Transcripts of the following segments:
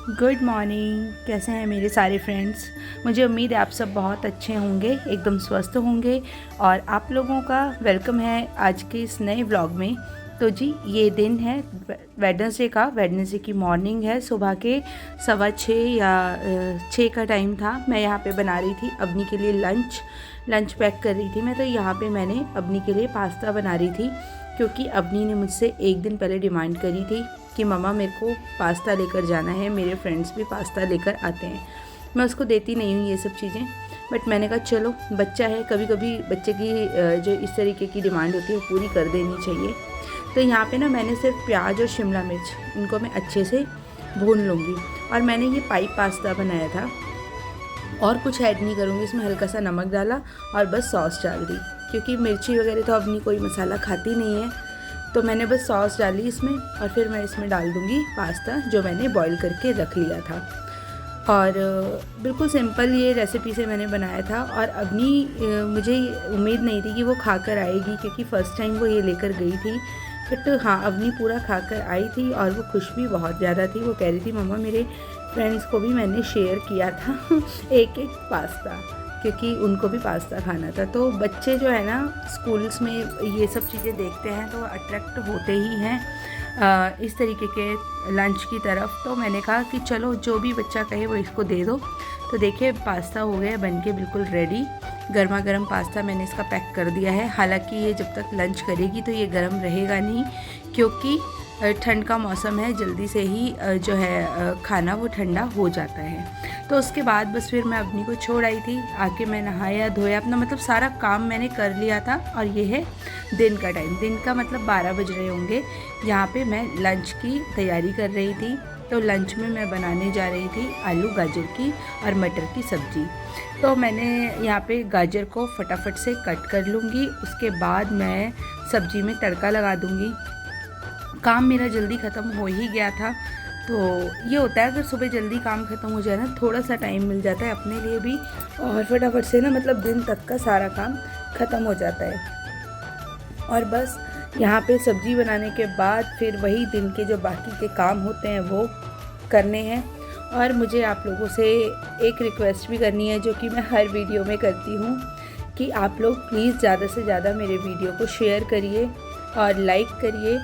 Good morning. कैसे हैं मेरे सारे फ्रेंड्स। मुझे उम्मीद है आप सब बहुत अच्छे होंगे, एकदम स्वस्थ होंगे। और आप लोगों का वेलकम है आज के इस नए व्लॉग में। तो जी ये दिन है वेडनेसडे की मॉर्निंग है। सुबह के 6:15 या 6 का टाइम था। मैं यहाँ पे बना रही थी अपनी के लिए लंच पैक कर रही थी मैं। तो यहाँ पे मैंने अपनी के लिए पास्ता बना रही थी, क्योंकि अपनी ने मुझसे एक दिन पहले डिमांड करी थी कि मम्मा मेरे को पास्ता लेकर जाना है, मेरे फ्रेंड्स भी पास्ता लेकर आते हैं। मैं उसको देती नहीं हूँ ये सब चीज़ें, बट मैंने कहा चलो बच्चा है, कभी कभी बच्चे की जो इस तरीके की डिमांड होती है पूरी कर देनी चाहिए। तो यहाँ पे ना मैंने सिर्फ प्याज और शिमला मिर्च इनको मैं अच्छे से भून लूँगी। और मैंने ये पाइप पास्ता बनाया था, और कुछ ऐड नहीं करूँगी इसमें। हल्का सा नमक डाला और बस सॉस डाल दी, क्योंकि मिर्ची वगैरह तो अपनी कोई मसाला खाती नहीं है। तो मैंने बस सॉस डाली इसमें, और फिर मैं इसमें डाल दूँगी पास्ता जो मैंने बॉईल करके रख लिया था। और बिल्कुल सिंपल ये रेसिपी से मैंने बनाया था। और अपनी मुझे उम्मीद नहीं थी कि वो खाकर आएगी, क्योंकि फ़र्स्ट टाइम वो ये लेकर गई थी। बट हाँ, अपनी पूरा खाकर आई थी और वो खुश भी बहुत ज़्यादा थी। वो कह रही थी मम्मा मेरे फ्रेंड्स को भी मैंने शेयर किया था एक एक पास्ता, क्योंकि उनको भी पास्ता खाना था। तो बच्चे जो है ना स्कूल्स में ये सब चीज़ें देखते हैं तो अट्रैक्ट होते ही हैं इस तरीके के लंच की तरफ। तो मैंने कहा कि चलो जो भी बच्चा कहे वो इसको दे दो। तो देखिए पास्ता हो गया बन के बिल्कुल रेडी। गर्मा गर्म पास्ता मैंने इसका पैक कर दिया है। हालांकि ये जब तक लंच करेगी तो ये गर्म रहेगा नहीं, क्योंकि ठंड का मौसम है, जल्दी से ही जो है खाना वो ठंडा हो जाता है। तो उसके बाद बस फिर मैं अपनी को छोड़ आई थी। आके मैं नहाया धोया, अपना मतलब सारा काम मैंने कर लिया था। और ये है दिन का टाइम, दिन का मतलब 12 बज रहे होंगे। यहाँ पे मैं लंच की तैयारी कर रही थी। तो लंच में मैं बनाने जा रही थी आलू गाजर की और मटर की सब्ज़ी। तो मैंने यहाँ पे गाजर को फटाफट से कट कर लूँगी, उसके बाद मैं सब्ज़ी में तड़का लगा दूँगी। काम मेरा जल्दी ख़त्म हो ही गया था। तो ये होता है अगर सुबह जल्दी काम ख़त्म हो जाए ना, थोड़ा सा टाइम मिल जाता है अपने लिए भी, और फटाफट से ना मतलब दिन तक का सारा काम ख़त्म हो जाता है। और बस यहाँ पे सब्ज़ी बनाने के बाद फिर वही दिन के जो बाकी के काम होते हैं वो करने हैं। और मुझे आप लोगों से एक रिक्वेस्ट भी करनी है, जो कि मैं हर वीडियो में करती हूँ, कि आप लोग प्लीज़ ज़्यादा से ज़्यादा मेरे वीडियो को शेयर करिए और लाइक करिए,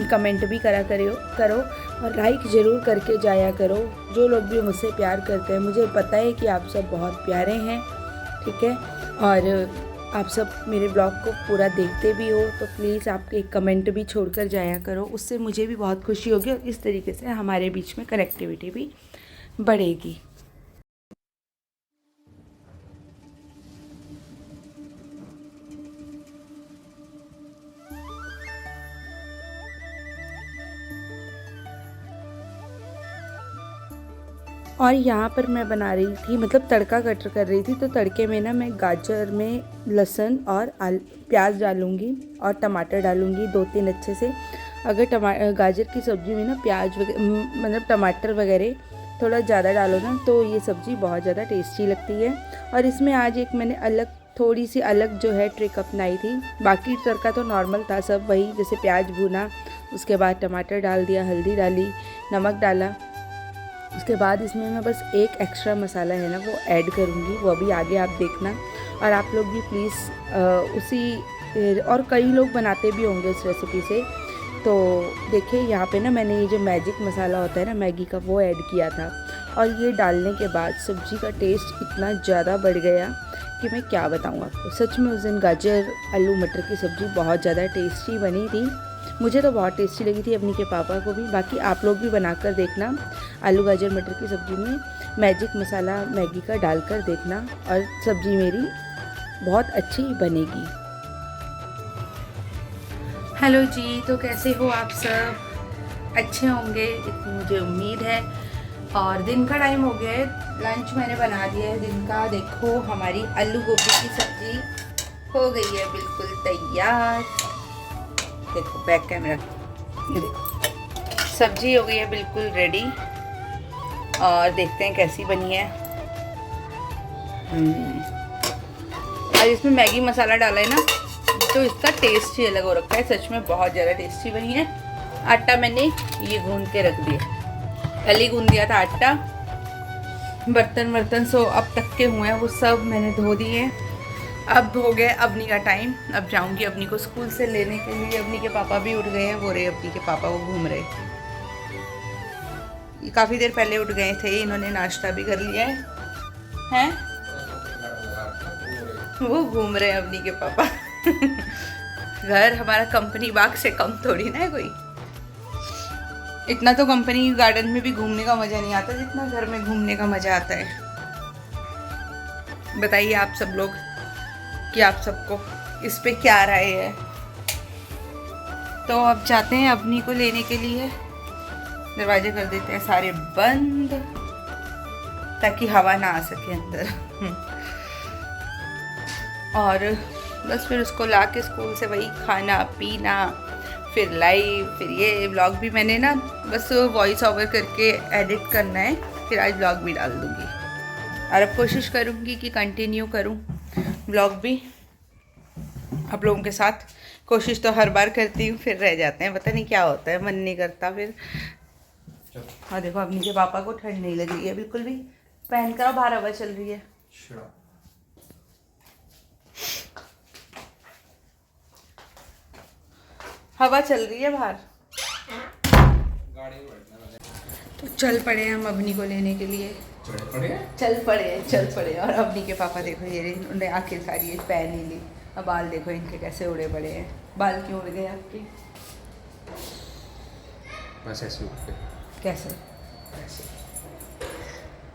कमेंट भी करो और लाइक ज़रूर करके जाया करो। जो लोग भी मुझसे प्यार करते हैं, मुझे पता है कि आप सब बहुत प्यारे हैं, ठीक है। और आप सब मेरे ब्लॉग को पूरा देखते भी हो, तो प्लीज़ आप एक कमेंट भी छोड़कर जाया करो, उससे मुझे भी बहुत खुशी होगी और इस तरीके से हमारे बीच में कनेक्टिविटी भी बढ़ेगी। और यहाँ पर मैं बना रही थी, मतलब तड़का कट कर रही थी। तो तड़के में ना मैं गाजर में लहसुन और प्याज डालूँगी और टमाटर डालूँगी 2-3 अच्छे से। अगर गाजर की सब्ज़ी में ना प्याज मतलब टमाटर वगैरह थोड़ा ज़्यादा डालो ना, तो ये सब्ज़ी बहुत ज़्यादा टेस्टी लगती है। और इसमें आज एक मैंने थोड़ी सी अलग जो है ट्रिक अपनाई थी। बाकी तड़का तो नॉर्मल था सब वही, जैसे प्याज भुना, उसके बाद टमाटर डाल दिया, हल्दी डाली, नमक डाला। उसके बाद इसमें मैं बस एक एक्स्ट्रा मसाला है ना वो ऐड करूँगी, वो अभी आगे आप देखना। और आप लोग भी प्लीज़ और कई लोग बनाते भी होंगे इस रेसिपी से। तो देखिए यहाँ पे ना मैंने ये जो मैजिक मसाला होता है ना मैगी का, वो ऐड किया था। और ये डालने के बाद सब्ज़ी का टेस्ट इतना ज़्यादा बढ़ गया कि मैं क्या बताऊँ आपको। सच में उस दिन गाजर आलू मटर की सब्ज़ी बहुत ज़्यादा टेस्टी बनी थी। मुझे तो बहुत टेस्टी लगी थी, अपनी के पापा को भी। बाकी आप लोग भी बनाकर देखना, आलू गाजर मटर की सब्ज़ी में मैजिक मसाला मैगी का डालकर देखना, और सब्ज़ी मेरी बहुत अच्छी बनेगी। हेलो जी, तो कैसे हो आप सब? अच्छे होंगे इतनी मुझे उम्मीद है। और दिन का टाइम हो गया है, लंच मैंने बना दिया है दिन का। देखो हमारी आलू गोभी की सब्ज़ी हो गई है बिल्कुल तैयार। देखो बैक कैमरा, ये देखो सब्जी हो गई है बिल्कुल रेडी। और देखते हैं कैसी बनी है। और इसमें मैगी मसाला डाला है ना, तो इसका टेस्ट ही अलग हो रखा है। सच में बहुत ज़्यादा टेस्टी बनी है। आटा मैंने ये गूंद के रख दिया। कल ही गूंद दिया था आटा। बर्तन सो अब तक के हुए हैं, वो सब मैंने धो दिए। अब हो गया अवनी का टाइम। अब जाऊंगी अवनी को स्कूल से लेने के लिए। अवनी के पापा भी उठ गए हैं, वो रहे अवनी के पापा, वो घूम रहे। काफ़ी देर पहले उठ गए थे, इन्होंने नाश्ता भी कर लिया है। हैं? वो घूम रहे हैं अवनी के पापा। घर हमारा कंपनी बाग से कम थोड़ी ना है कोई। इतना तो कंपनी गार्डन में भी घूमने का मज़ा नहीं आता जितना घर में घूमने का मज़ा आता है। बताइए आप सब लोग कि आप सबको इस पे क्या राय है। तो अब जाते हैं अवनी को लेने के लिए। दरवाजे कर देते हैं सारे बंद ताकि हवा ना आ सके अंदर। और बस फिर उसको ला के स्कूल से वही खाना पीना, फिर लाइव, फिर ये व्लॉग भी मैंने ना बस वॉइस ओवर करके एडिट करना है, फिर आज व्लॉग भी डाल दूँगी। और अब कोशिश करूँगी कि कंटिन्यू करूँ व्लॉग भी आप लोगों के साथ। कोशिश तो हर बार करती हूँ, फिर रह जाते हैं, पता नहीं क्या होता है, मन नहीं करता फिर। हाँ देखो अवनी के पापा को ठंड नहीं लग रही है बिल्कुल भी। पहन कर बाहर हवा चल रही है। हवा चल रही है बाहर। तो चल पड़े हम अवनी को लेने के लिए। चल पड़े। और अवनी के पापा देखो ये उन्होंने आखिरकार ये पहन ही ली। अब बाल देखो इनके कैसे उड़े पड़े हैं। बाल क्यों उड़ गए आपके? बस ऐसे कैसे?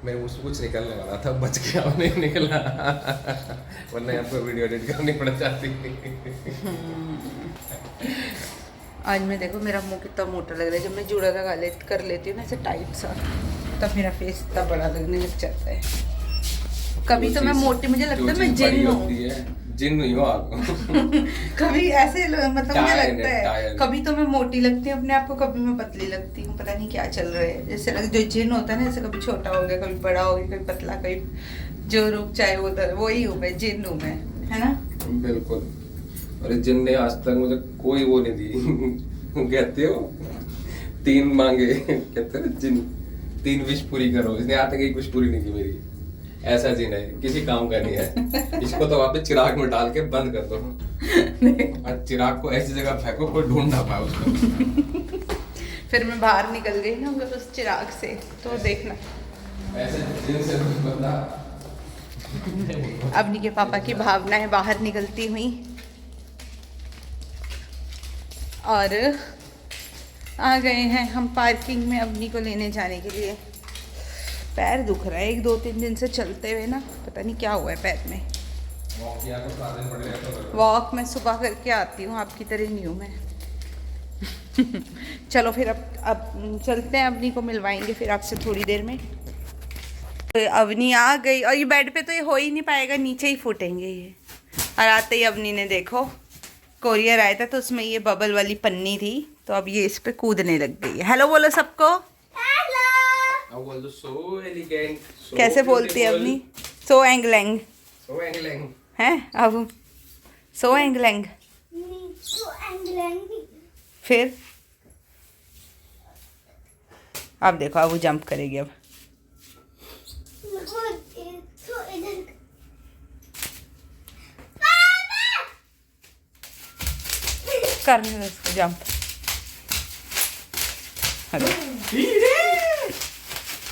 मेरे मुझसे कुछ निकलने वाला था, बच गया, नहीं निकला। वरना यहाँ पर वीडियो एडिट करनी पड़ जाती। आज मैं देखो मेरा मुंह कितना मोटा लग रहा है। जब मैं जूड़ा लगा कर लेती हूँ ना ऐसे टाइट सा, तब मेरा फेस इतना बड़ा लगने लग जाता है। कभी तो मैं मोटी, मुझे लगता है मैं जिन हूँ। जिन नहीं हो आप। कभी ऐसे मतलब मुझे लगता है कभी तो मैं मोटी लगती हूँ अपने आप को, कभी मैं पतली लगती हूँ। पता नहीं क्या चल रहा है। जैसे जो जिन होता है ना, जैसे कभी छोटा हो गया, कभी बड़ा हो गया, कभी पतला, कभी जो रूप चाहे वही हूँ मैं, जिन हूँ मैं, है ना? बिल्कुल। अरे जिन ने आज तक मुझे कोई वो नहीं दी। कहते हो 3 मांगे, कहते हैं जिन 3 विश पूरी करो, इसने आज तक एक विश पूरी नहीं की मेरी। ऐसा जिन है, किसी काम का नहीं है। इसको तो वापस चिराग में डाल के बंद कर दो। और चिराग को ऐसी जगह फेंको कोई ढूंढ ना पाए उसको। फिर मैं बाहर निकल गई ना उस चिराग से, तो देखना ऐसे जिन से बंदा। अवनी के पापा की भावनाएं बाहर निकलती हुई और आ गए हैं हम पार्किंग में अवनी को लेने जाने के लिए। पैर दुख रहा है 1-2-3 दिन से चलते हुए ना, पता नहीं क्या हुआ है पैर में। वॉक मैं सुबह करके आती हूँ, आपकी तरह नहीं हूँ मैं। चलो फिर अब चलते हैं, अवनी को मिलवाएंगे फिर आपसे थोड़ी देर में। तो अवनी आ गई और ये बेड पे तो ये हो ही नहीं पाएगा, नीचे ही फूटेंगे ये। और आते ही अवनी ने देखो कोरियर आया था तो उसमें ये बबल वाली पन्नी थी, तो अब ये इस पे कूदने लग गई है। हेलो बोलो सबको। So elegant, so कैसे बोलती है अवनी? सो एंगलेंग है अब, सो एंगलेंग। फिर अब देखो अब वो जंप करेगी। अब करने दो उसको जंप।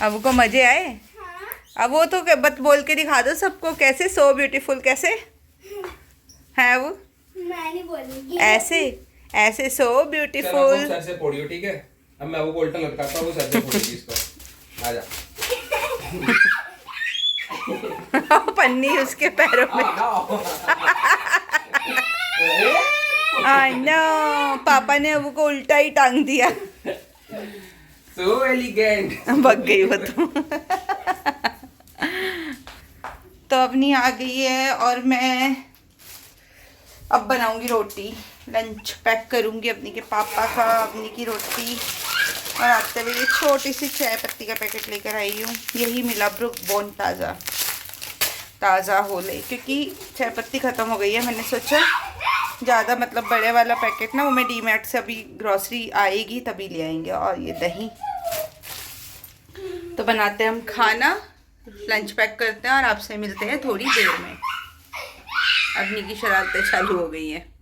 अब को मजे आए? हाँ। अब वो तो बत बोल के दिखा दो सबको कैसे सो ब्यूटीफुल कैसे है वो। मैं नहीं बोलूंगी। ऐसे सो ब्यूटीफुल। सर से पोड़ियो, ठीक है? अब मैं वो उल्टा लटकाता हूँ, सर से पोड़ेगी इसको। आजा। पन्नी उसके पैरों में। नो, पापा ने अब को उल्टा ही टांग दिया। So elegant. भग गई वो तो अवनी आ गई है और मैं अब बनाऊंगी रोटी। लंच पैक करूंगी अवनी के पापा का, अवनी की रोटी। और आते हुए ये छोटी सी चाय पत्ती का पैकेट लेकर आई हूँ। यही मिला ब्रुक बॉन्ड ताज़ा होले, क्योंकि चाय पत्ती ख़त्म हो गई है। मैंने सोचा ज़्यादा मतलब बड़े वाला पैकेट ना वो मैं डीमैट से अभी ग्रॉसरी आएगी तभी ले आएंगे। और ये दही तो बनाते हैं हम खाना, लंच पैक करते हैं और आपसे मिलते हैं थोड़ी देर में। अब निकी शरारतें चालू हो गई हैं।